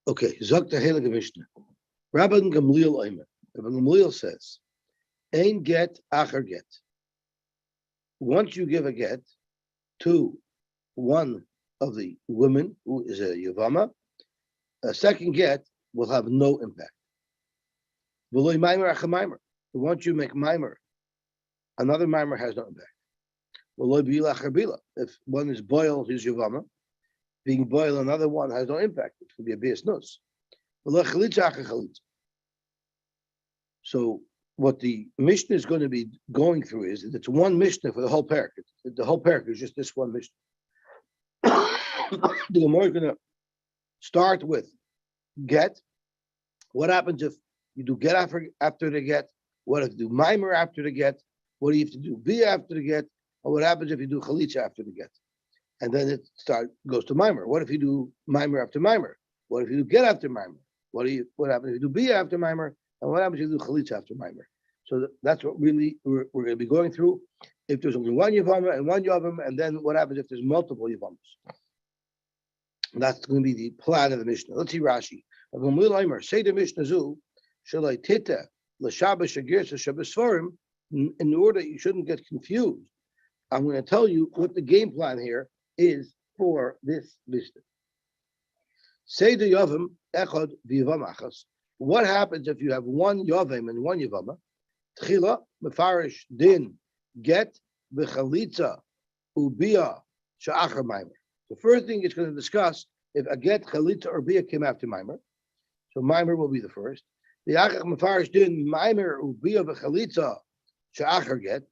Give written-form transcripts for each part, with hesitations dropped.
Okay, Zok the Heilige Mishnah. Rabban Gamliel Omer. Rabban Gamliel says, "Ein get acher get." Once you give a get to one of the women who is a Yevama, a second get will have no impact. V'loi maimer acher maimer. Once you make maimer, another maimer has no impact. V'loi bila acher bila. If one is boiled, he's Yevama. Being boiled, another one has no impact. It could be a bias nus. So what the Mishnah is going to be going through is that it's one Mishnah for the whole parak. The whole parak is just this one Mishnah. The Gemara is going to start with get. What happens if you do get after the get? What if you do mimer after the get? What do you have to do bia after the get? Or what happens if you do chalitza after the get? And then it goes to mimer. What if you do mimer after mimer? What if you do get after mimer? What happens if you do bia after mimer? And what happens if you do chalitza after mimer? So that's what really we're going to be going through. If there's only one yavama and one yavam, and then what happens if there's multiple yavamas? That's going to be the plan of the Mishnah. Let's see Rashi. Say the Mishnah zu shalai tita l'shabbos shagirsa shabbos svarim. In order you shouldn't get confused, I'm going to tell you what the game plan here is for this Mishnah. Say the yavam echad v'yavam achas. What happens if you have one yavam and one yavama? Tchila mefarish din get b'chalitza ubia sha'achar maimer. The first thing it's going to discuss if a get chalitza or bia came after maimer. So maimer will be the first. The achach mefarish din maimer ubia b'chalitza sha'achar get.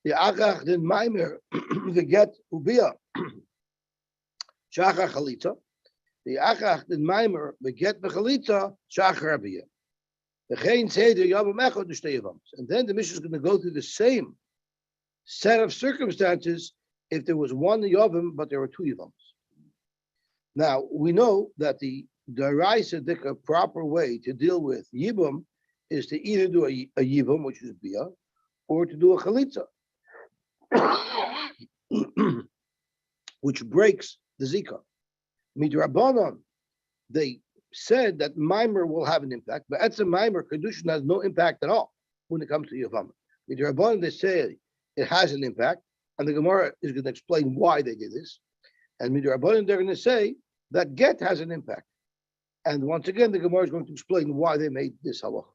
The achach din maimer the get ubia sha'achar chalitza. The achach din maimer the get b'chalitza sha'achar bia. And then the Mishnah is going to go through the same set of circumstances if there was one Yavam, but there were two Yavams. Now, we know that the Daraisa proper way to deal with Yibam is to either do a Yivam, which is Bia, or to do a Chalitza, which breaks the Zika. Midrabanan, they said that Maimer will have an impact, but Etzem Maimer, Kedushin has no impact at all when it comes to Yevama. With the Rabbanan, they say it has an impact, and the Gemara is going to explain why they did this. And with the Rabbanan, they're going to say that get has an impact. And once again, the Gemara is going to explain why they made this halacha.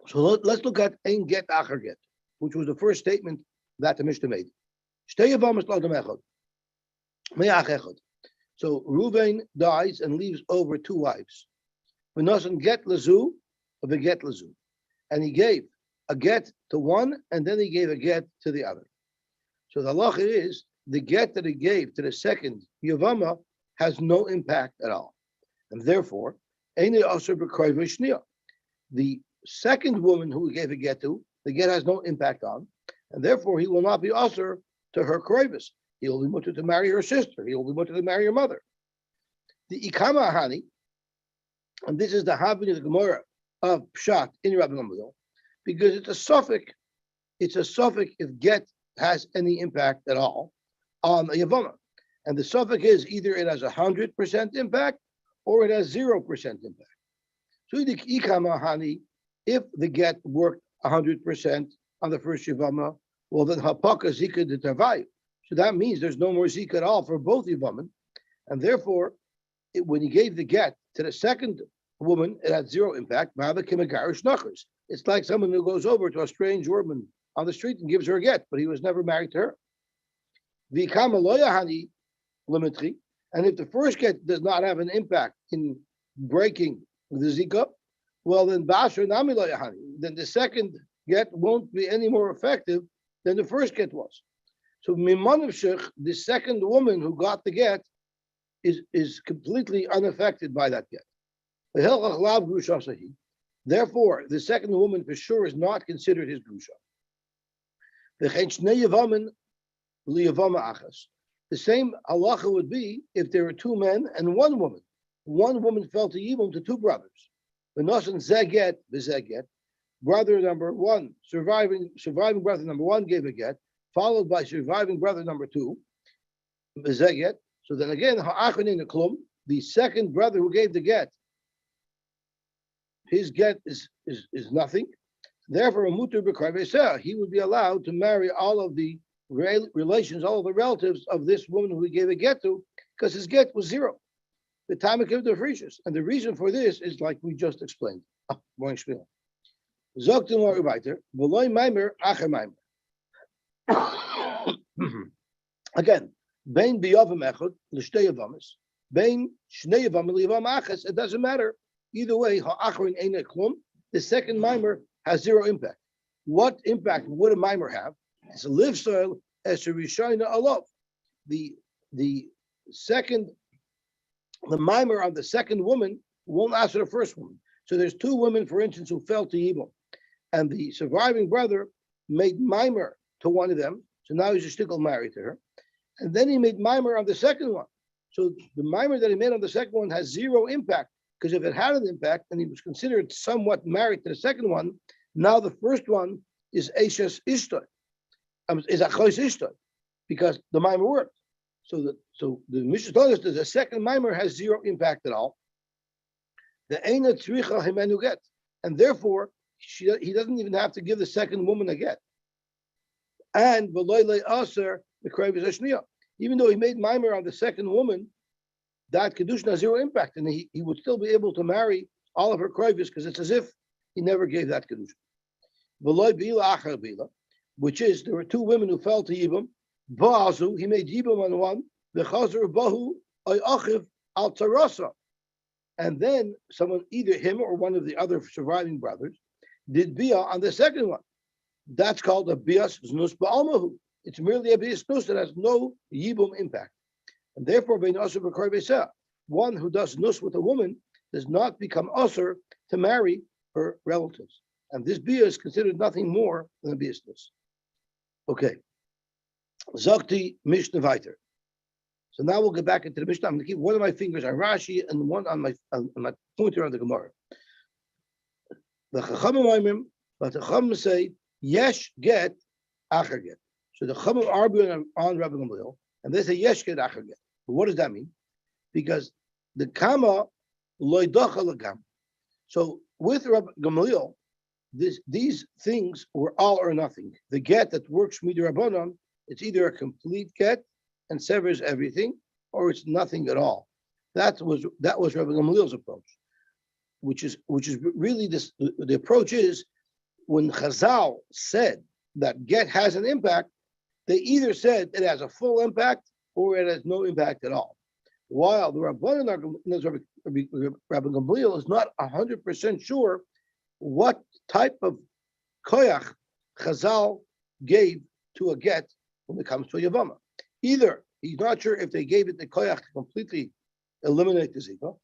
So let's look at Ein Get Acher Get, which was the first statement that the Mishnah made. Shtei Yevamos lo adam echad, me'ach echad. So Reuven dies and leaves over two wives. V'nosan get lezu, or beget lezu, and he gave a get to one, and then he gave a get to the other. So the halacha is the get that he gave to the second Yevama has no impact at all, and therefore, the second woman who he gave a get to, the get has no impact on, and therefore he will not be usher to her kroivus. He will be mutter to marry her sister. He will be mutter to marry her mother. The ikama hani, and this is the having of the Gemara of Pshat in Rabbi Gamliel, because it's a suffix. It's a suffix if get has any impact at all on the Yavama. And the suffix is either it has 100% impact or it has 0% impact. So the ikama hani, if the get worked 100% on the first Yavama, well then hapaka zika de tavayu. So that means there's no more zika at all for both Yavaman, and therefore, when he gave the get to the second woman, it had 0 impact. It's like someone who goes over to a strange woman on the street and gives her a get, but he was never married to her. And if the first get does not have an impact in breaking the zika, well then then the second get won't be any more effective than the first get was. So the second woman who got the get is completely unaffected by that get. Therefore, the second woman for sure is not considered his grusha. The same halacha would be if there were two men and one woman. One woman fell to Yibam to two brothers. Brother number one, surviving brother number one gave a get, followed by surviving brother number two, bezeget. So then again, the second brother who gave the get, his get is nothing. Therefore, he would be allowed to marry all of the relations, all of the relatives of this woman who he gave a get to, because his get was zero. The time of the frisius. And the reason for this is like we just explained. Again, Bein biyavam echad l'shtei Yevamos, Bein shnei Yevam liyavam achas. It doesn't matter either way. Ha'achrin ein klum. The second mimer has zero impact. What impact would a mimer have? It's a live soil as a rishayna alav. The second, the mimer on the second woman won't answer the first woman. So there's two women, for instance, who fell to Yibam, and the surviving brother made mimer to one of them. So now he's a shtickle married to her. And then he made mimer on the second one. So the mimer that he made on the second one has zero impact, because if it had an impact and he was considered somewhat married to the second one, now the first one is Eishes Ishtar, is Achois Ishtar, because the mimer worked. So the Mishnah told us that the second mimer has zero impact at all. The Eina Tzricha Himenu get, and therefore he doesn't even have to give the second woman a get. And V'loy Aser the Krevis Ashniya, even though he made mimer on the second woman, that kedushin has zero impact, and he would still be able to marry all of her krevis, because it's as if he never gave that kedushin. V'loy Bila Achar Bila, which is there were two women who fell to Yibam. Ba'azu, he made Yibam on one. V'chazer Bahu Ay Achiv Al Tarasa, and then someone, either him or one of the other surviving brothers, did bia on the second one. That's called a bias znus ba'almahu. It's merely a bias znus that has no yibum impact. And therefore, one who does nus with a woman does not become usher to marry her relatives. And this bia is considered nothing more than a bias nus. Okay. Zakti Mishnah Viter. So now we'll get back into the Mishnah. I'm going to keep one of my fingers on Rashi and one on my pointer on the Gemara. The Chachamim, but the Chachamim say, Yesh get, Acher get. So the Chachamim argue on Rabbi Gamliel, and they say Yesh get, Acher get. But what does that mean? Because the Kama loy dacha legam. So with Rabbi Gamliel, these things were all or nothing. The get that works midrabanan, it's either a complete get and severs everything, or it's nothing at all. That was Rabbi Gamliel's approach, which is really this. The approach is when Chazal said that get has an impact, they either said it has a full impact or it has no impact at all. While the Rabbi Gamliel is not 100% sure what type of koyach Chazal gave to a get when it comes to a Yevama. Either he's not sure if they gave it the koyach to completely eliminate the zika,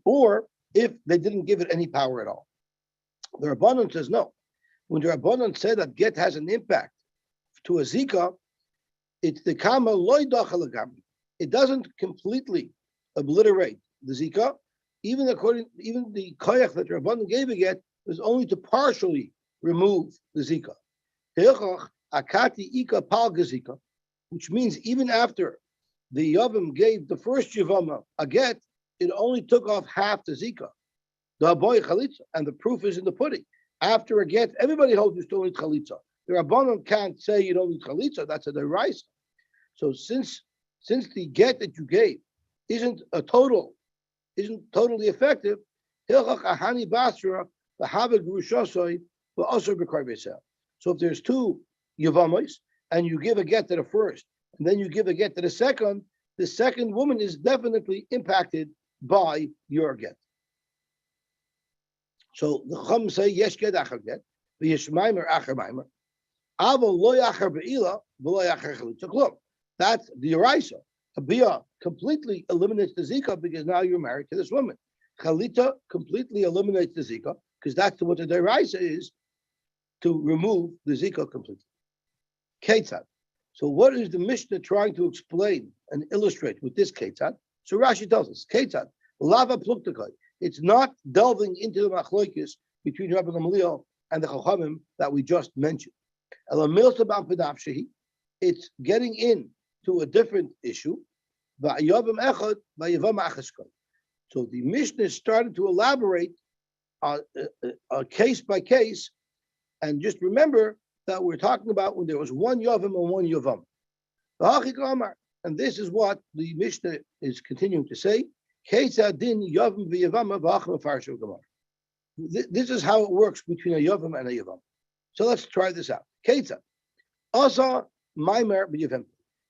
or if they didn't give it any power at all. The Rabbanon says no. When the Rabbanon said that get has an impact to a zika, it's the kama loy dachalagam. It doesn't completely obliterate the zika. Even the koyach that the Rabbanon gave a get was only to partially remove the zika. Akati ika pal gezika, which means even after the Yavam gave the first Yevama a get, it only took off half the zika. The boy chalitza, and the proof is in the pudding. After a get, everybody holds you still need chalitza. The Rabbanon can't say you don't need chalitza. That's a deraisa. So since the get that you gave isn't totally effective, so if there's two Yevamos, and you give a get to the first, and then you give a get to the second woman is definitely impacted by your get. So the Chum say, Yesh get acher get, v'yesh maimer acher maimer, avo lo yacher be'ila, v'lo yacher chalitza klum. That's the Yoraisa. A bia completely eliminates the zika because now you're married to this woman. Chalita completely eliminates the zika because that's what the Yoraisa is, to remove the zika completely. Ketzad. So what is the Mishnah trying to explain and illustrate with this Ketzad? So Rashi tells us, Ketzad, lava pluktakai. It's not delving into the machloikis between Rabbi Gamliel and the Chachamim that we just mentioned. It's getting in to a different issue. So the Mishnah started to elaborate case by case, and just remember that we're talking about when there was one Yavam and one Yavam. And this is what the Mishnah is continuing to say. This is how it works between a Yavam and a Yavam. So let's try this out.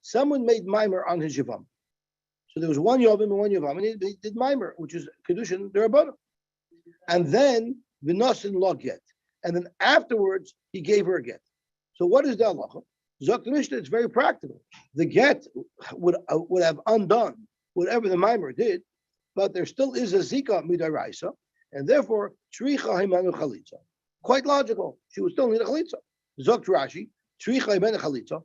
Someone made Maimer on his Yavam. So there was one Yavam and one Yavam, and he did Maimer, which is Kedushin Derabbanan. And then V'nosin lo get. And then afterwards, he gave her a get. So what is the halacha? Zok the Mishnah, it's very practical. The get would have undone whatever the Maimer did, but there still is a Zika Midaraisa, and therefore, Shricha Himanu Chalitza. Quite logical. She would still need a Chalitza. Zok Rashi, Shricha Himanu Chalitza.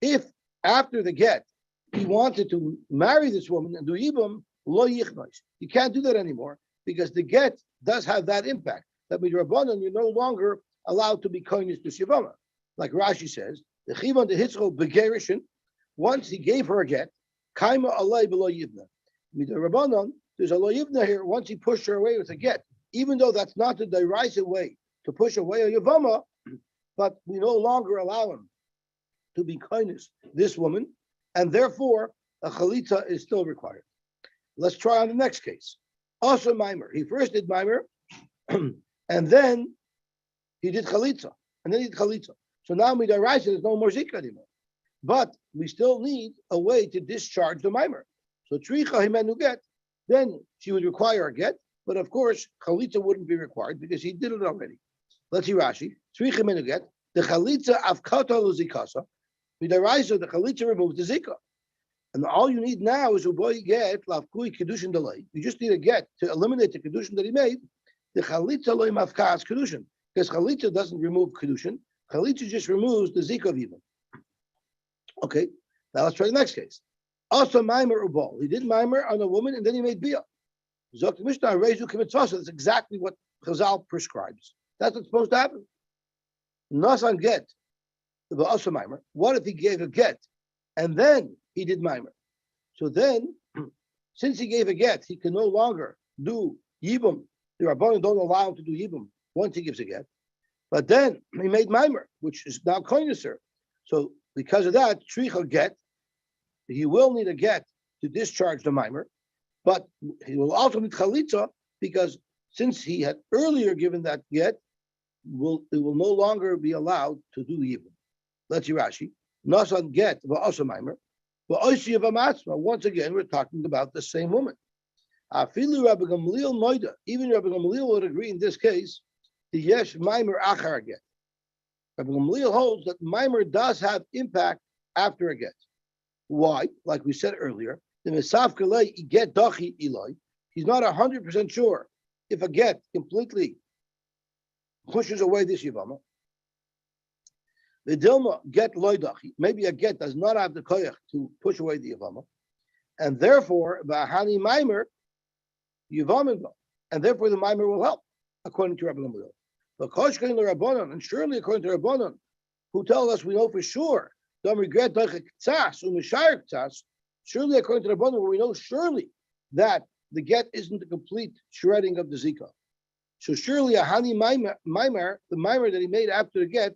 If after the get, he wanted to marry this woman and do Yibam, Lo Yichnois. You can't do that anymore because the get does have that impact. That with Rabbanan, you're no longer allowed to be koines to Shivama. Like Rashi says, the Chivon the Hitzro Begerishin, once he gave her a get, Kaima Alay below Yivna. With the Rabbanan, there's a Lo Yivna here, once he pushed her away with a get, even though that's not the derisive way to push away a Yavama, but we no longer allow him to be koines this woman, and therefore a Chalitza is still required. Let's try on the next case. Also Maimer. He first did Maimer, and then he did Chalitza, and then he did Chalitza. So now Midaraisa, there's no more Zika anymore. But we still need a way to discharge the Maimer. So Tricha Himenu get, then she would require a get, but of course Chalitza wouldn't be required because he did it already. Let's see Rashi. Tricha Himenu get, the Chalitza Avkata Luzikasa, Midaraisa, the Chalitza removes the Zika. And all you need now is Uboy get Lavkui Kedushin delay. You just need a get to eliminate the Kedushin that he made. The Chalitza loy mafkas Kedushin. Because Chalitza doesn't remove Kedushin. Chalitza just removes the Zika of Yibam. Okay, now let's try the next case. Also Maimer Ubal. He did Maimer on a woman and then he made Bia. Zok Mishnah Rezu Kimitzvasa. That's exactly what Chazal prescribes. That's what's supposed to happen. Nasan get. Also Maimer. What if he gave a get and then he did Maimer? So then, since he gave a get, he can no longer do Yibam. The Rabbanan don't allow him to do Yibam once he gives a get. But then he made Maimer, which is now koineser. So because of that, Tricha get, he will need a get to discharge the Maimer, but he will also need Chalitza because since he had earlier given that get, it will no longer be allowed to do Yibam. Let's see Rashi. Nasan get, but also Maimer. But once again, we're talking about the same woman. Even Rabbi Gamliel would agree in this case, the Yesh Maimer Achar get. Rabbi Gamliel holds that Maimer does have impact after a get. Why? Like we said earlier, the Mesaf Kalei get Dachi Eloi. He's not 100% sure if a get completely pushes away this Yivama. The Dilma get loidachi. Maybe a get does not have the koyach to push away the Yavama. And therefore, Bahani Maimer, Yavamin, and therefore the Maimer will help, according to Rabbi Gamliel. But Koshkein Rabbanon, and surely according to Rabbanon, who tell us we know for sure, don't regret surely according to Rabbanon, we know surely that the get isn't the complete shredding of the Zika. So surely a Hani Maimer, the Maimer that he made after the get,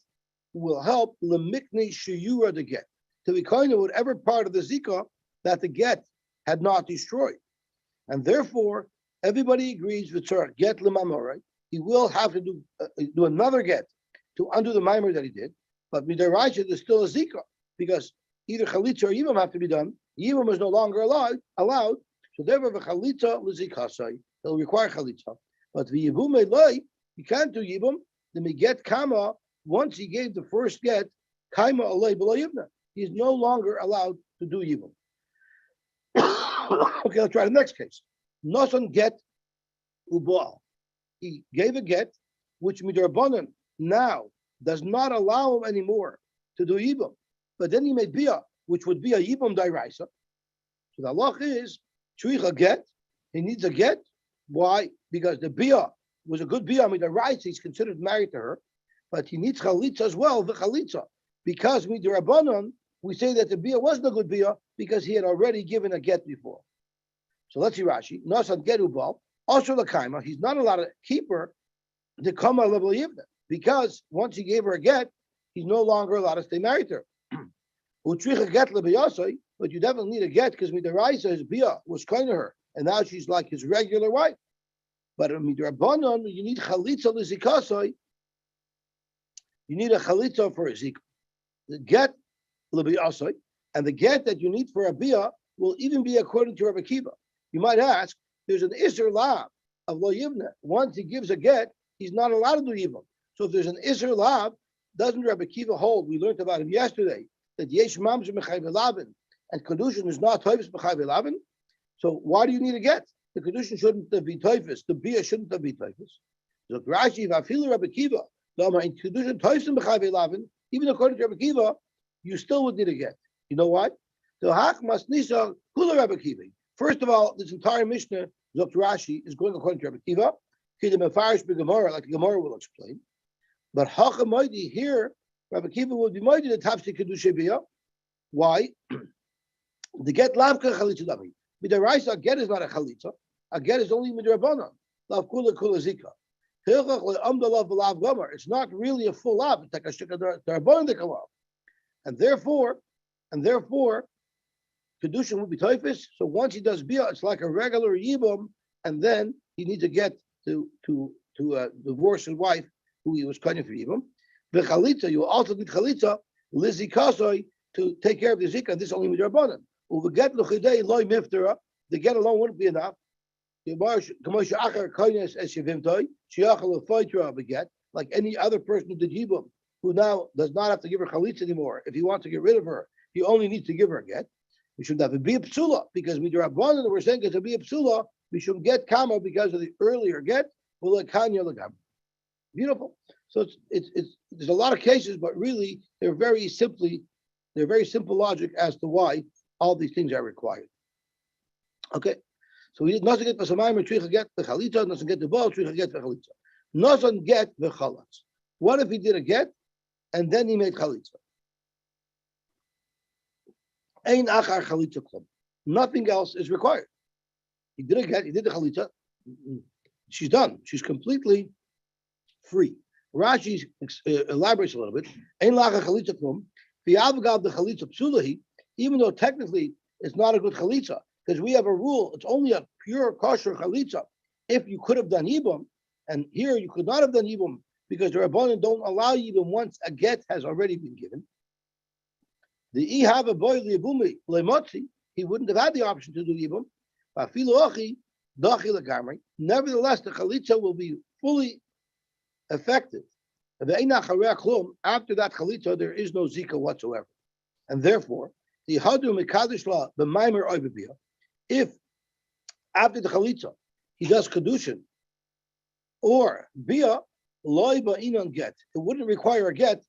will help lemikni shiyura the get to be kind of whatever part of the zika that the get had not destroyed, and therefore everybody agrees with Tzarech get lemamorei. He will have to do another get to undo the mimer that he did, but midaraisa there's still a zika because either chalitza or yibam have to be done. Yibam is no longer allowed, so therefore the chalitza l'zikasai he'll require chalitza, but the yibum eloi you can't do yibam. The miget kama. Once he gave the first get, kaima alei below yivna, he is no longer allowed to do yibum. Okay, let's try the next case. Nosan get ubal. He gave a get, which midrabanan now does not allow him anymore to do yibum. But then he made bia, which would be a yibum dairaisa. So the halach is shricha get. He needs a get. Why? Because the bia was a good bia midaraisa. He's considered married to her. But he needs chalitza as well, the chalitza, because midrabanan we say that the bia wasn't a good bia because he had already given a get before. So let's see Rashi. Nasan gerubal also the kaima. He's not allowed to keep her to come a level yivna because once he gave her a get, he's no longer allowed to stay married to her. Utricha get lebiyasai, but you definitely need a get because midaraisa his bia was kind to her, and now she's like his regular wife. But midrabanan, you need chalitza lezikasai. You need a chalitza for a zik. The get lebiyasai, and the get that you need for a bia will even be according to Rabbi Akiva. You might ask, there's an Isser Lav of Lo Yivna. Once he gives a get, he's not allowed to do Yibam. So if there's an Isser Lav, doesn't Rabbi Akiva hold? We learned about him yesterday, that Yesh Mamzer Mechayv Elavin, and Kedushin is not Toifus Mechayv Elavin. So why do you need a get? The Kedushin shouldn't be Toifus. The Bia shouldn't be Toifus. So Rashi, Vafilu Rabbi Akiva, in Kedushin Toifus Mechayv Elavin, even according to Rabbi Akiva, you still would need a get. You know what? The Hak Mas Nisa Kula Rabbi Akiva. First of all, this entire Mishnah, Dr. Rashi, is going according to Rabbi Akiva, like the Gemara will explain. But Hachamoidi here, Rabbi Akiva would be moidi the Tafsi Kedusha Bia. Why? The get lavka chalitza dami. Midaraisa, a get is not a chalitza. A get is only midrabanan. Lav kula kula zika. It's not really a full lav. It's like a shikha darabanan de kalav. And therefore, Kedushin would be toifus. So once he does bia, it's like a regular yibum, and then he needs to get to divorce his wife, who he was cutting for yibum. The chalitza, you also need chalitza lizikasoi to take care of the zika. This only midrabanan. Uveget luchidei loy miftera. The get alone wouldn't be enough. Like any other person who did yibum, who now does not have to give her chalitza anymore. If he wants to get rid of her, he only needs to give her a get. We should have a bia psula because midrabanan we're saying it's a bia psula. We should get kama because of the earlier get. Beautiful. So it's there's a lot of cases, but really they're very simple logic as to why all these things are required. Okay, so we did not get the samayim tricha get the chalitza, doesn't get the ball tricha get the chalitza, doesn't get the chalatz. What if he did a get and then he made chalitza? Ein achar chalitza klum. Nothing else is required. He did a get, he did the chalitza. She's done. She's completely free. Rashi elaborates a little bit. Ein lachar chalitza klum. V'yavgav the chalitza psulahi. Even though technically it's not a good chalitza, because we have a rule, it's only a pure kosher chalitza if you could have done yibum, and here you could not have done yibum because the Rabbanan don't allow yibum once a get has already been given. The ihava boy liabumi lemotzi, he wouldn't have had the option to do yibum. Nevertheless, the chalitza will be fully effective. After that chalitza, there is no zika whatsoever, and therefore the hadu mekadosh la b'maimer oibibia. If after the chalitza he does kedushin or bia loy ba'inon get, it wouldn't require a get.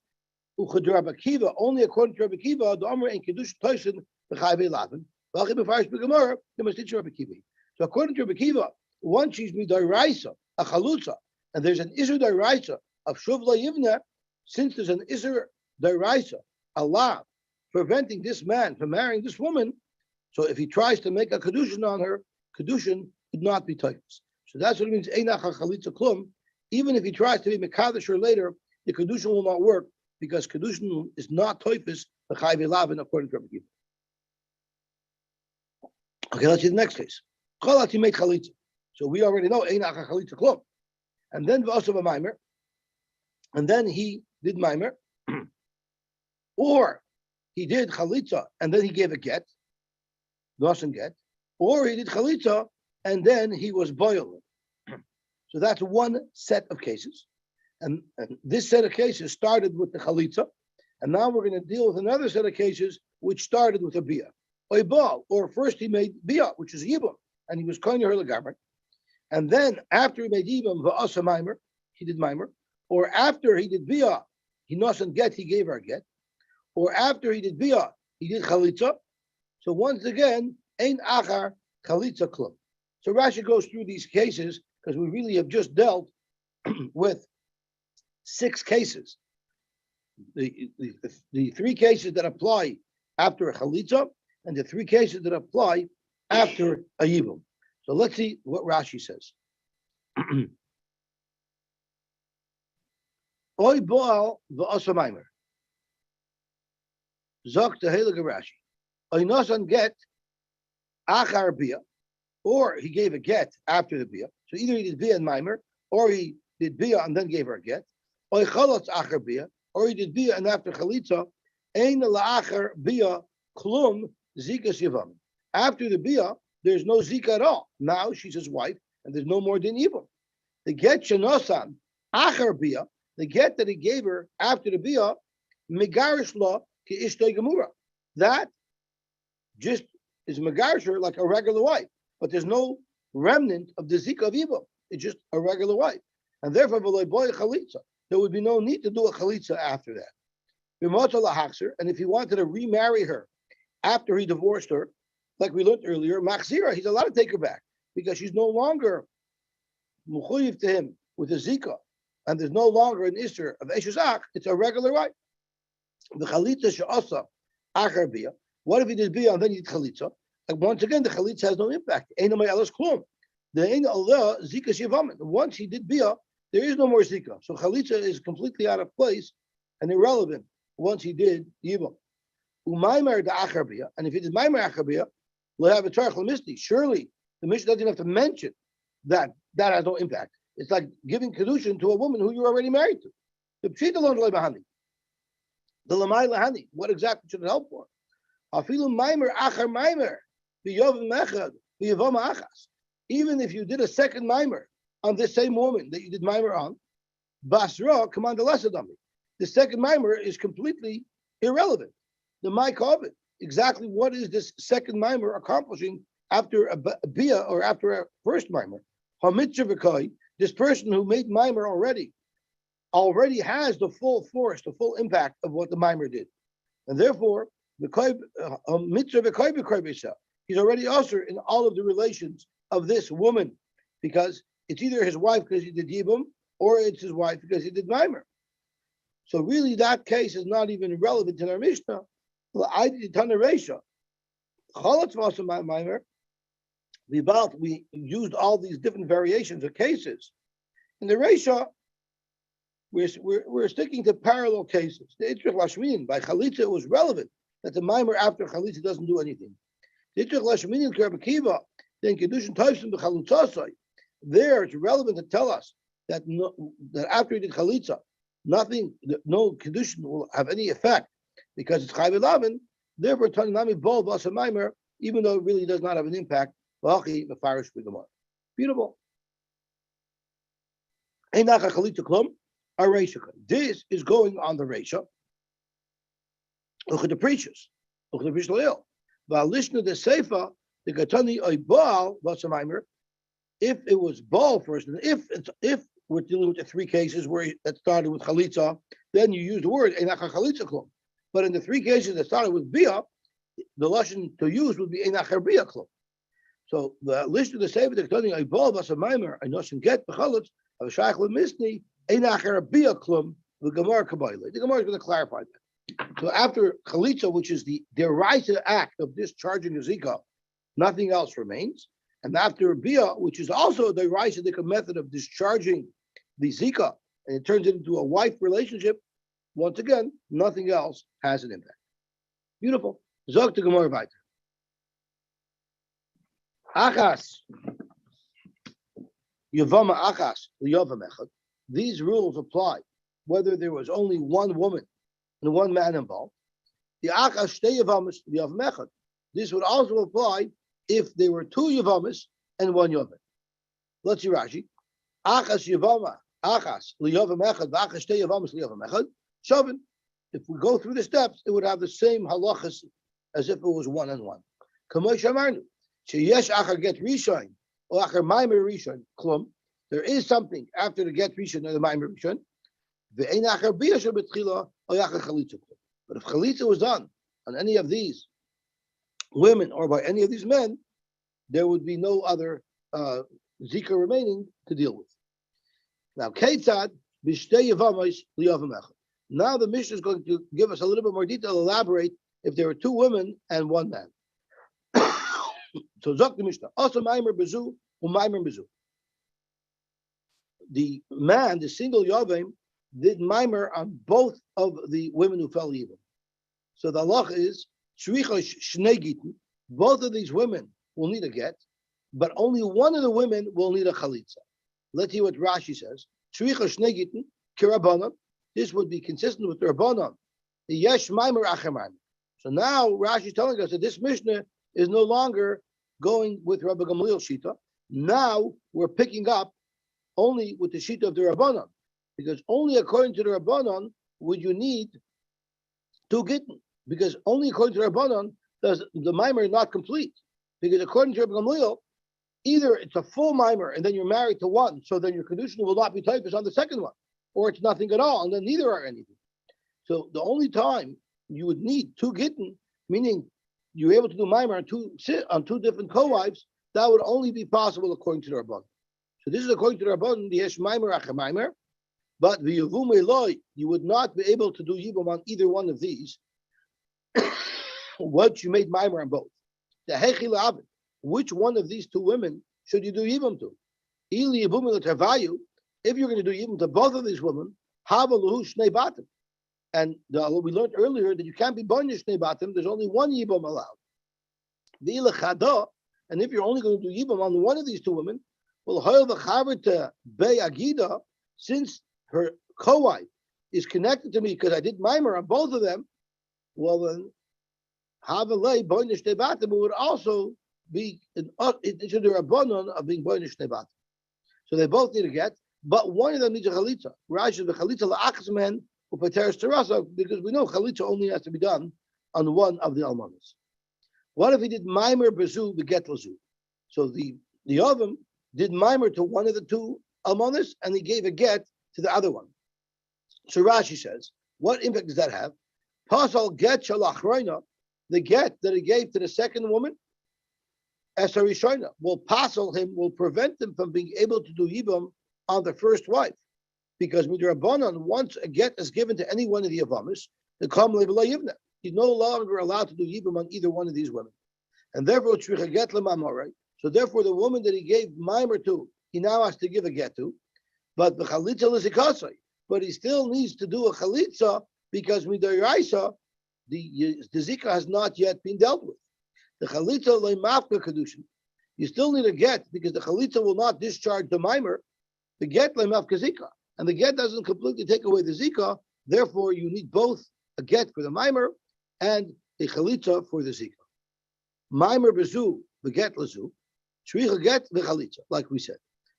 Uchad Rabbi Akiva, only according to Rabbi Akiva, the Amr and kedushin toishin b'chayv elavin. V'achi b'farish b'gemara, you must teach Rabbi Akiva. So according to Rabbi Akiva, once she's midaraisa a chalutza, and there's an isur daraisa of shuv la yivna, since there's an isur daraisa, a law preventing this man from marrying this woman, so if he tries to make a kedushin on her, kedushin would not be toifus. So that's what it means. Einach chalitza klum. Even if he tries to be mekadosh her later, the kedushin will not work because kedushin is not toifus the chayv elavin according to Rabbi Akiva. Okay, let's see the next case. Cholat made chalitza. So we already know einach chalitza klum, and then also a maimer, and then he did maimer, or he did chalitza and then he gave a get, doesn't get, or he did chalitza and then he was boiled. So that's one set of cases, and this set of cases started with the chalitza, and now we're going to deal with another set of cases which started with a bia, or first he made bia, which is yibum, and he was koine her legamer, and then after he made yibum va'asa maimer, he did maimer, or after he did bia, he doesn't get, he gave her a get. Or after he did bia, he did chalitza. So once again, ein achar chalitza klum. So Rashi goes through these cases because we really have just dealt with 6 cases. The 3 cases that apply after a chalitza, and the three cases that apply after a yibum. So let's see what Rashi says. Oy boal v'asa maimer. Zok the heilige Rashi. Oy nosan get achar bia, or he gave a get after the bia. So either he did bia and maimer, or he did bia and then gave her a get. Oy chalotz achar bia, or he did bia and after chalitza. Ein la'achar bia klum zikas yavam. After the bia, there's no zika at all. Now she's his wife, and there's no more din evil. The get shenosan achar bia, the get that he gave her after the bia, megarish law ki ishtay gemura. That just is megarish her like a regular wife, but there's no remnant of the zika of evil. It's just a regular wife, and therefore v'loy boy chalitza. There would be no need to do a chalitza after that. And if he wanted to remarry her after he divorced her, like we learned earlier, machzira, he's allowed to take her back because she's no longer mechuyev to him with a zika, and there's no longer an isser of eshuzach. It's a regular wife. The chalitza she'asa achar bia. What if he did bia and then he did chalitza? Like once again, the chalitza has no impact. Eina me'alas klum. The eina Allah zika shevamin. Once he did bia, there is no more zika. So chalitza is completely out of place and irrelevant once he did yibum. Umaymer da achar bia, and if he did maymer achar bia, we'll have a tarach l'misti. Surely the Mishnah doesn't have to mention that has no impact. It's like giving kedushin to a woman who you're already married to. The pshita lo lahani, the lamai lahani. What exactly should it help for? Afilu maymer achar maymer b'yovim mechad b'yavom achas. Even if you did a second maymer on this same woman that you did maymer on, basra command the lesser dummy. The second mimer is completely irrelevant. The Micah of it, exactly what is this second mimer accomplishing after a bia or after a first mimer? This person who made mimer already has the full force, the full impact of what the mimer did, and therefore the he's already usher in all of the relations of this woman, because it's either his wife because he did yibum, or it's his wife because he did mimer. So really, that case is not even relevant in our Mishnah. I did ton of Reisha. We used all these different variations of cases. In the Reisha, we're sticking to parallel cases. The Itrich Lashmin by Chalitza, it was relevant that the mimer after Chalitza doesn't do anything. The Itrich Lashmin in Kerb Akiva, then Kedushin Toivsim b'Chalutzasai. There, it's relevant to tell us that after he did Chalitza, no condition will have any effect because it's Chayv Elavin. Therefore, Tanami Bol Vasa Maimer, even though it really does not have an impact. Beautiful. This is going on the Reisha. Look at the preachers. Look at the preachers. Listen the Seifa, the Katani Oibal Vasa Maimer. If it was Baal first, and if we're dealing with the three cases that started with chalitza, then you use the word einach chalitza klum. But in the three cases that started with bia, the lashon to use would be einach bia klum. So the list of the sefer the ketani aybol basa maimer inosin get b'chalitz of shaykh lemisni einach bia klum the Gemara Kabbalah. The Gemara is going to clarify that. So after chalitza, which is the derisive act of discharging the zika, nothing else remains. And after bia, which is also the derisive method of discharging the zika, and it turns it into a wife relationship, once again, nothing else has an impact. Beautiful. Zog to Gemara weiter. Achas. Yevama achas liyavam echad. These rules apply whether there was only one woman and one man involved. The achas shtei yevamas liyavam echad. This would also apply if there were two yevamas and one yavam. Let's see Rashi. Achas yevama. Achas liyavam echad, v'achas shtei yevamas liyavam echad. Shavin. If we go through the steps, it would have the same halachas as if it was one and one. Kamosh amarnu, sheyesh achar get rishon or achar maimer rishon klum. There is something after the get rishon or the maimer rishon. Ve'ein achar bia shebetchila or achar chalitza klum. But if chalitza was done on any of these women or by any of these men, there would be no other zika remaining to deal with. Now, Keitzad b'shtei yevamos liyavam echad. Now the Mishnah is going to give us a little bit more detail, elaborate if there were two women and one man. So Zok the Mishnah. Also Maimer Bezu, Maimer Bezu. The man, the single Yavim, did Maimer on both of the women who fell evil. So the halach is Shricha Shnei Gitin. Both of these women will need a get, but only one of the women will need a chalitza. Let's hear what Rashi says. Shricha Shnei Gitin Kirabanan. This would be consistent with the Rabbanan. The Yesh Maimer Acher Maimer. So now Rashi is telling us that this Mishnah is no longer going with Rabbi Gamliel Shita. Now we're picking up only with the Shita of the Rabbanan, because only according to the Rabbanan would you need two gittin, because only according to the Rabbanan does the Maimer not complete. Because according to Rabbi Gamliel, either it's a full Maimer and then you're married to one, so then your condition will not be typhus on the second one, or it's nothing at all, and then neither are anything. So the only time you would need two gittin, meaning you're able to do Maimer on two different co-wives, that would only be possible according to the Rabbanan. So this is according to the Rabbanan, the Yesh Maimer Acher Maimer, but the Yevum Eloi, you would not be able to do Yibam on either one of these. What you made Maimer on both. The Hechil Abed, which one of these two women should you do Yibam to? Ili Yevum Eloi, if you're going to do Yibam to both of these women, Havaluhu Shnei Batim. And we learned earlier that you can't be bonish Shnei Batim, there's only one Yibam allowed. The Ilachada, and if you're only going to do Yibam on one of these two women, well, Be Agida, since her co-wife is connected to me because I did Maimer on both of them, well then, Havalei Boinish Nebatim would also be into the Rabbanon of being Boinish Nebatim. So they both need a get, but one of them needs a Chalitza. Rashi the Chalitza la'achzmen u'pateres terasa, because we know Chalitza only has to be done on one of the Almanas. What if he did Maimer Bezu beget Lazu? So the Yavim did Maimer to one of the two Almanas and he gave a get to the other one. So Rashi says, what impact does that have? Pasal get shalachroina, the get that he gave to the second woman, Esarishoina, will pasal him, will prevent him from being able to do Yibam on the first wife. Because Midrabanan, once a get is given to any one of the Yevamos, the Kam Levala Yivna, he's no longer allowed to do Yibam on either one of these women. And therefore, so therefore the woman that he gave Maimer to, he now has to give a get to. But the chalitza is a kasai. But he still needs to do a chalitza because midayraisa, the zika has not yet been dealt with. The chalitza leimafka kedushin. You still need a get because the chalitza will not discharge the mimer. The get leimafka zika, and the get doesn't completely take away the zika. Therefore, you need both a get for the mimer and a chalitza for the zika. Mimer bezu the get lazu, shricha get the chalitza, like we said.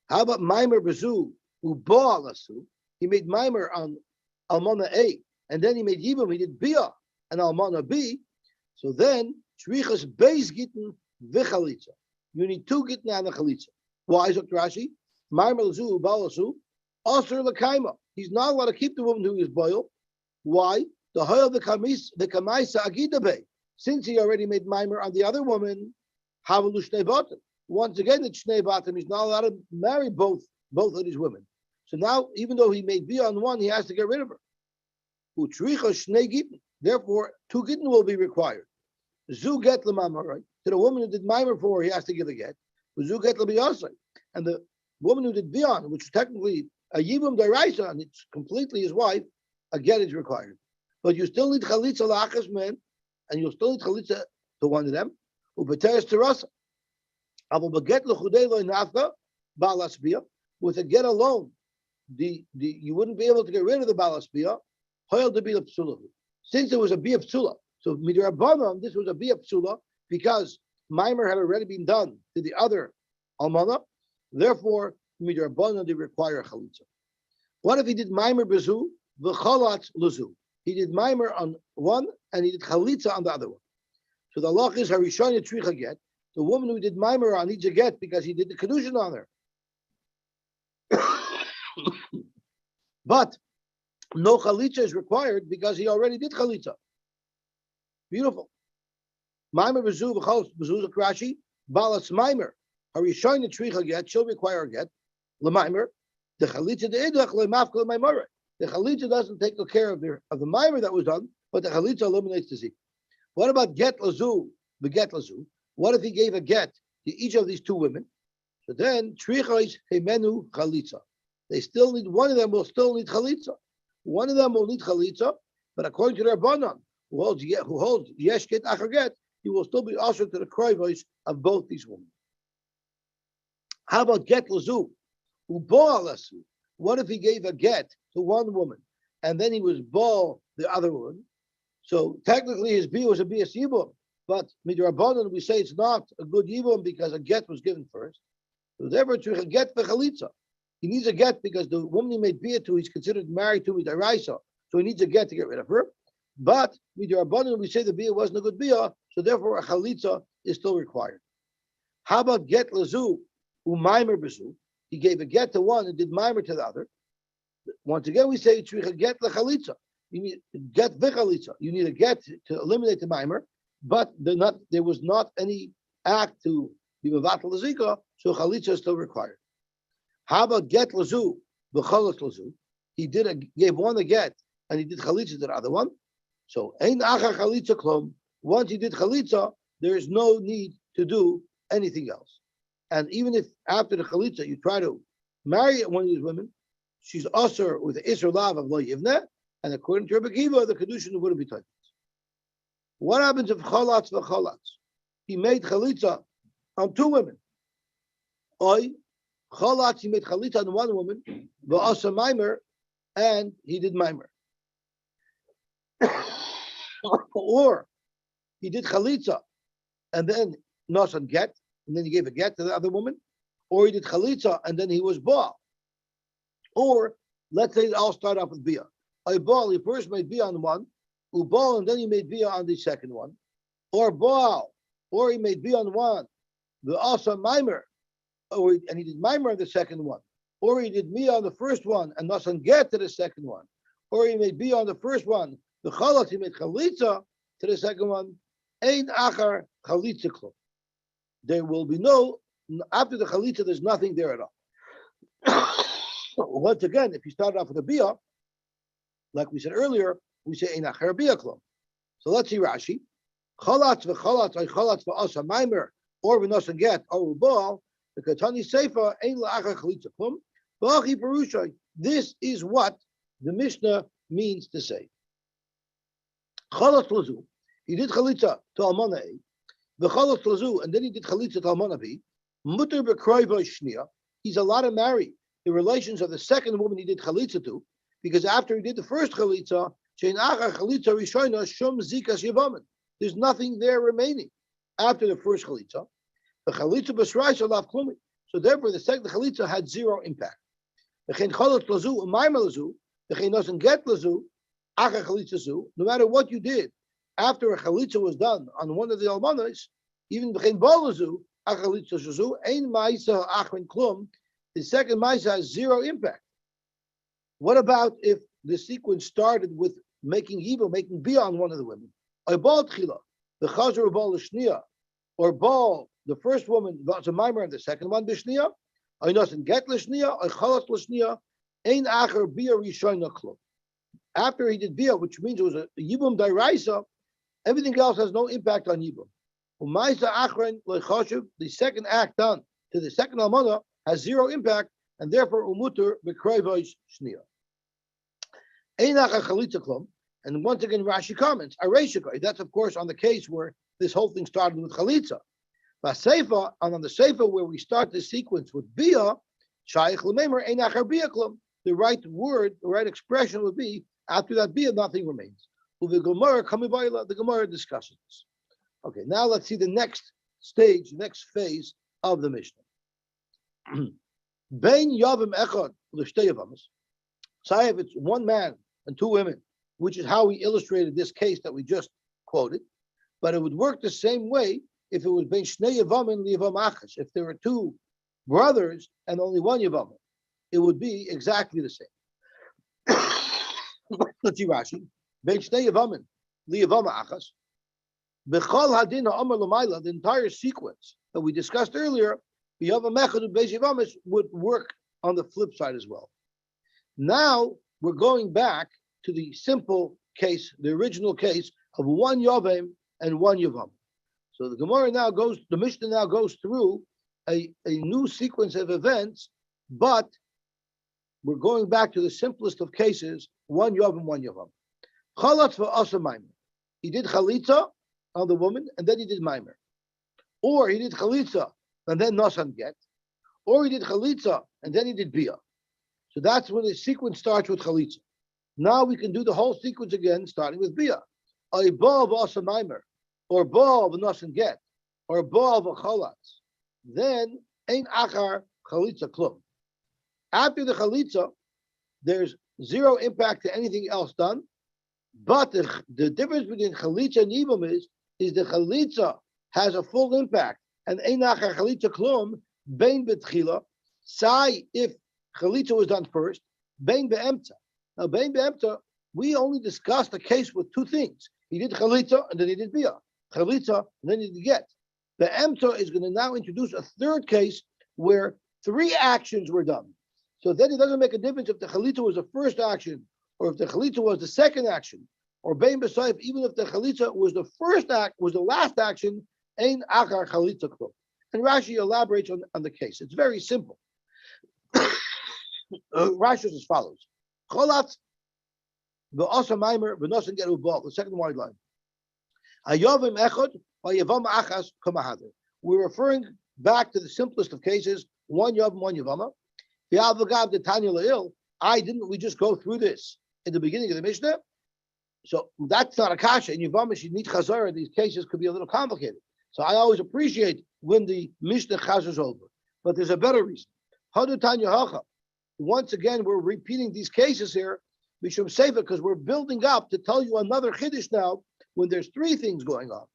How about mimer bezu? He made Maimer on Almana A, and then he made Yibam, he did Bia and Almana B. So then, Shrichas Beis Gittin V'chalitza. You need two Gittin and a Chalitza. Why is it Rashi? Maimer Lazu Balasu, Asr Lakaima. He's not allowed to keep the woman who is boiled. Why? The Hoyel the Kamaisa Agida Bay. Since he already made Maimer on the other woman, Havalu Shnei Batim. Once again, it's Shnei Batim. He's not allowed to marry both of these women. So now, even though he made Bia on one, he has to get rid of her. Therefore, two gittin will be required. Zu get l'mamaray. To the woman who did Maimer for her, he has to give a get. Zu get l'biyasai. And the woman who did Bia, which is technically a yibum daraisa, and it's completely his wife, a get is required. But you still need chalitza la'achas men, and you'll still need chalitza to one of them. U'beteres terasa. Avo beget l'chudei lo nafka balas Bia. With a get alone, you wouldn't be able to get rid of the balas bia, hoyel to be a psula. Since it was a bia psula, so midrabanan, this was a bia psula because Maimer had already been done to the other almana. Therefore, midrabanan they require a chalitza. What if he did Maimer bezu v'chalatz luzu? He did Maimer on one and he did chalitza on the other one. So the law is harishon yitzricha get. The woman who did Maimer on needs a get because he did the kedushin on her. But no chalitza is required because he already did chalitza. Beautiful. Maimer bezu v'chol bezu Rashi balas Maimer harishon yitzricha get. She'll require a get. L'Maimer the chalitza the idach le'mafka le'maimara. The chalitza doesn't take care of the Maimer that was done, but the chalitza eliminates the zik. What about get lazu, the get lazu? What if he gave a get to each of these two women? So then, trichois hemenu chalitza. They still need, one of them will still need chalitza. One of them will need chalitza, but according to their Rabbanan, who holds yesh get acher get, he will still be ushered to the kroivos of both these women. How about get lazu? Uboalasu. What if he gave a get to one woman and then he was ball the other woman? So technically his bia was a bias yibum, but midrabanan we say it's not a good yibum because a get was given first. So therefore, to get the chalitza, he needs a get because the woman he made bia to, he's considered married to midaraisa, so he needs a get to get rid of her. But midrabanan we say the bia wasn't a good bia, so therefore a chalitza is still required. How about get lazu u'maimer bezu? He gave a get to one and did mimer to the other. Once again, we say get the chalitza. You need get the chalitza. You need a get to eliminate the mimer, but there was not any act to be mevatel l'zika, so chalitza is still required. How about get lazu v'chalas lazu? He gave one a get and he did chalitza to the other one. So ein achar chalitza klom. Once he did chalitza, there is no need to do anything else. And even if after the chalitza you try to marry one of these women, she's usher with the isser lav of lo yivneh, and according to Rabbi Kiva, the kedushin wouldn't be touched. What happens if chalatz v'chalatz? He made chalitza on two women. Oy chalatz, he made chalitza on one woman, v'asa maimer, and he did maimer. Or he did chalitza and then nasan get, and then he gave a get to the other woman, or he did chalitza and then he was baal. Or let's say I'll start off with bia. I baal, he first made bia on one, ubal, and then he made bia on the second one, or baal, or he made bia on one, the asa maimer, and he did maimer on the second one, or he did bia on the first one and nasan get to the second one, or he made bia on the first one, the chalat, he made chalitza to the second one, ein achar chalitza klum. There will be no, after the chalitza, there's nothing there at all. Once again, if you start off with a bia, like we said earlier, we say ein achar bia klum. So let's see Rashi. Chalatz v'chalatz, ay chalatz v'asa maimer, or v'nosan get, or ubal, the katani seifa, ein la'achar chalitza klum, v'achi perushay. This is what the Mishnah means to say. Chalatz lazu, he did chalitza to almana A, the chalatz lazu, and then he did chalitza to almana B. Mutter b'kroiva shnia, he's allowed to marry the relations of the second woman he did chalitza to, because after he did the first chalitza, shein achar chalitza rishona shum zikas yevamin. There's nothing there remaining after the first chalitza. The chalitza b'sraisa lav klumi. So therefore, the second chalitza had zero impact. The chen chalatz lazu u'mayma lazu, the chen doesn't get lazu. No matter what you did after a chalitza was done on one of the almanas, even b'chein balazu achalitza shazu ein ma'isa achren klum, the second ma'isa has zero impact. What about if the sequence started with making evil, making bia on one of the women? Or bal tchila, the chazer bal l'shnia, or bal the first woman was a mimer and the second one b'shnia, or nothing get l'shnia, or chalas l'shnia, ein acher bia rishona klum. After he did bia, which means it was a yibum dairaisa, everything else has no impact on yibum. The second act done to the second almana has zero impact, and therefore umuter b'kroivos shnia. And once again, Rashi comments, that's of course on the case where this whole thing started with chalitza. But seifa, and on the seifa where we start the sequence with bia, the right word, the right expression would be, after that bia, nothing remains. The Gemara discusses this. Okay, now let's see the next stage, next phase of the Mishnah. Bein Yavam Echad l'shtei Yevamos. Say if it's one man and two women, which is how we illustrated this case that we just quoted, but it would work the same way if it was bein Shnei Yevamin liYevam Achas. If there were two brothers and only one Yevam, it would be exactly the same. Let's see Rashi. Bein Shnei Yevamin liYevam Achas. B'chol hadin ha'amar l'mayla, the entire sequence that we discussed earlier, would work on the flip side as well. Now we're going back to the simple case, the original case of one Yavim and one Yevam. So the Mishnah now goes through a new sequence of events, but we're going back to the simplest of cases, one Yavam, one Yavam. Chalatz v'asa maimer. He did chalitza on the woman, and then he did maimer. Or he did chalitza, and then nasan get. Or he did chalitza, and then he did bia. So that's when the sequence starts with chalitza. Now we can do the whole sequence again, starting with bia. A ba v'asa maimer, or ba v'nasan get, or ba v'chalatz. Then ein achar chalitza klum. After the chalitza, there's zero impact to anything else done. But the difference between chalitza and yibum is the chalitza has a full impact, and ein achar chalitza klum bein betchila. Sai if chalitza was done first, bein beemta. Now bein beemta, we only discussed the case with two things. He did chalitza and then he did bia. Chalitza and then he did get. The emta is going to now introduce a third case where three actions were done. So then it doesn't make a difference if the chalitza was the first action or if the chalitza was the second action, or bein b'sayif, even if the chalitza was the first act, was the last action, ein achar chalitza klum. And Rashi elaborates on the case. It's very simple. Rashi is as follows: Cholatz v'asa maimer v'nosan geru bal. The second wide line. Hayovim echad v'yevam achas kamahader. We're referring back to the simplest of cases: one yavam, one yavama. I didn't. We just go through this in the beginning of the Mishnah. So that's not a kasha. In Yevamos, you need chazara. These cases could be a little complicated. So I always appreciate when the Mishnah chazars over. But there's a better reason. Once again, we're repeating these cases here. We should save it because we're building up to tell you another chiddush now when there's three things going on.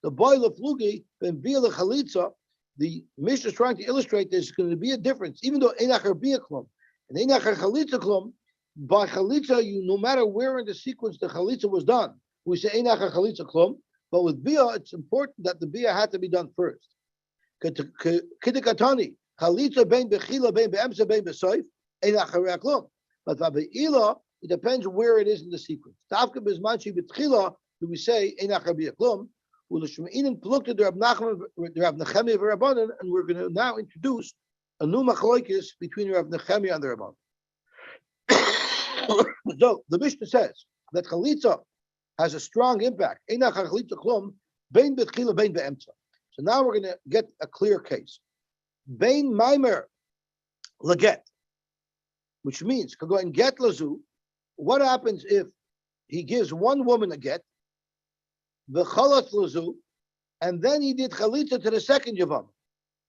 The boil of flugi and bila chalitza. The Mishnah is trying to illustrate there's going to be a difference, even though einachar bia klum and einachar chalitza klum. By chalitza, you no matter where in the sequence the chalitza was done, we say einachar chalitza klum. But with bia, it's important that the bia had to be done first. Kidikatani chalitza bein bechila bein beemsa bein besoif einachar klum. But beila, it depends where it is in the sequence. Tafka bezmanchi betchila, do we say einachar bia klum? And we're going to now introduce a new machlokes between Rav Nechemia and the Rabban. So the Mishnah says that chalitza has a strong impact. So now we're going to get a clear case. Bein maimer laget, which means go and get lazu. What happens if he gives one woman a get? V'chalatz lazu, and then he did chalitza to the second yavam.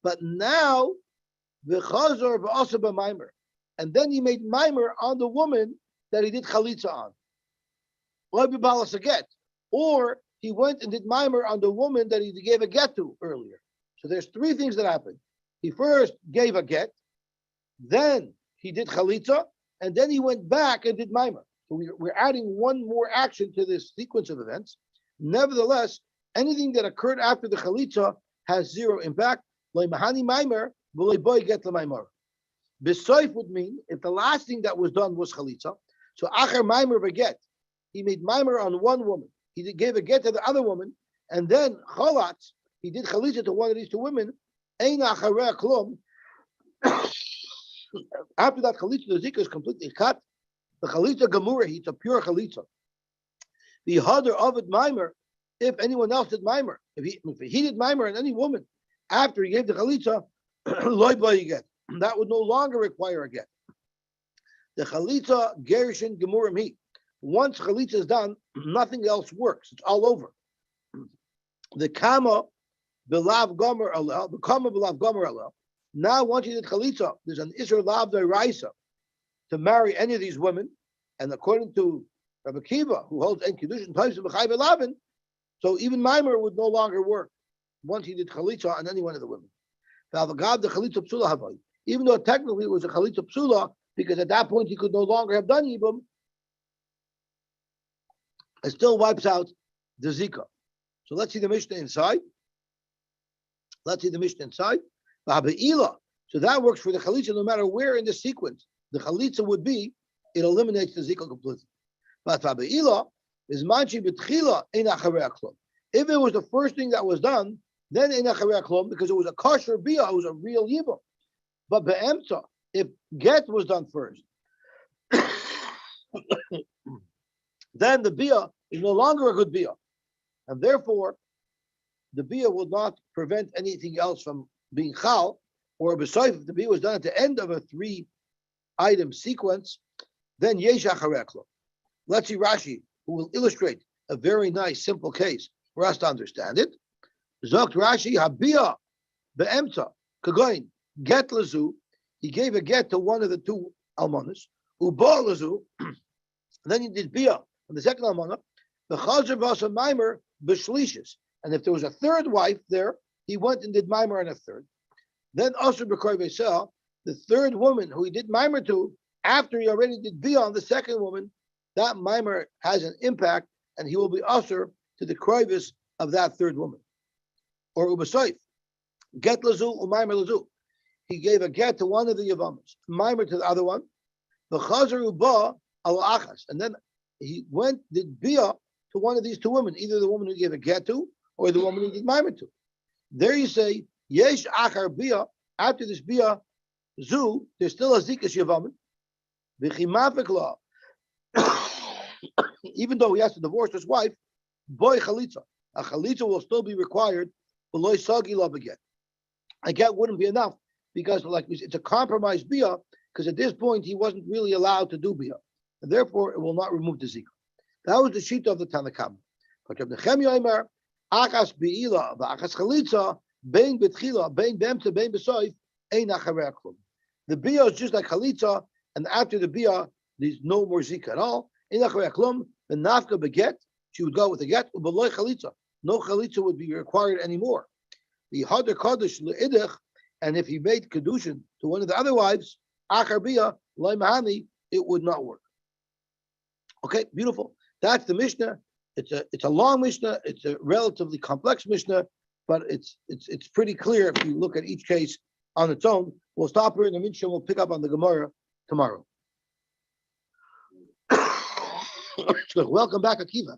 But now v'chazor v'asa b'maimer, and then he made maimer on the woman that he did chalitza on. Or he went and did maimer on the woman that he gave a get to earlier. So there's three things that happened. He first gave a get, then he did chalitza, and then he went back and did maimer. So we're adding one more action to this sequence of events. Nevertheless, anything that occurred after the chalitza has zero impact. Besoif would mean if the last thing that was done was chalitza. So acher maimer v'get, he made maimer on one woman. He gave a get to the other woman, and then chalatz, he did chalitza to one of these two women. Ein acharei klum. After that chalitza, the zika is completely cut. The chalitza gemura, it's a pure chalitza. The hadar of it maimer, if anyone else did maimer, if he did maimer on any woman after he gave the chalitza, loy boy get, that would no longer require a get. The chalitza gerishin gemurim he. Once chalitza is done, nothing else works. It's all over. The kama belav gomer alel, the kama belav gomer alel. Now, once you did chalitza, there's an isur lav deraisa to marry any of these women, and according to Rabbi Kiva, who holds en kiddushin types of b'chai v'lavin, so even maimer would no longer work once he did chalitza on any one of the women. The chalitza psula havai, even though technically it was a chalitza psula, because at that point he could no longer have done yibum, it still wipes out the zika. So let's see the Mishnah inside. So that works for the chalitza no matter where in the sequence the chalitza would be, it eliminates the zika completely. But Faba'ila is manchi b'tchila ein acharei klum. If it was the first thing that was done, then in because it was a kosher bia, it was a real yiva. But be'emtza, if get was done first, then the bia is no longer a good bia, and therefore the bia will not prevent anything else from being chal. Or besides, if the bia was done at the end of a 3-item sequence, then yesh achareklo. Let's see Rashi, who will illustrate a very nice, simple case for us to understand it. Zokt Rashi, habia be'emtza kagoin get lazu. He gave a get to one of the 2 almonas. Uba lazu. Then he did bia on the second almana. The chazer v'asa maimer b'shlishis. And if there was a third wife there, he went and did maimer on a third. Then Asur b'koi v'sel, the third woman who he did maimer to, after he already did bia on the second woman, that maimer has an impact, and he will be Asur to the kroivis of that third woman. Or ubasoif, get lazu umaimer lazu. He gave a get to one of the Yevamos, maimer to the other one. The chazer uba al achas, and then he went did bia to one of these 2 women, either the woman who gave a get to or the woman who did maimer to. There you say yesh achar bia. After this bia zu, there's still a zikas Yevamim. V'chimafik law. Even though he has to divorce his wife, boy chalitza. A chalitza will still be required. Below sagi love again. A get wouldn't be enough because, like it's a compromised bia. Because at this point he wasn't really allowed to do bia, and therefore it will not remove the zika. That was the sheet of the Tanakam. But the Chemyomer achas beila v'achas chalitza bein betchila bein b'emtza bein b'soif ein acharei klum. The bia is just like chalitza, and after the bia there's no more zika at all. Ein acharei klum. The nafka beget, she would go with the get. U'beloy chalitza, no chalitza would be required anymore. The hader kadosh le'idich, and if he made kedushin to one of the other wives, achar bia loy mahani, it would not work. Okay, beautiful. That's the Mishnah. It's a long Mishnah. It's a relatively complex Mishnah, but it's pretty clear if you look at each case on its own. We'll stop here in the Mishnah. We'll pick up on the Gemara tomorrow. Welcome back, Akiva.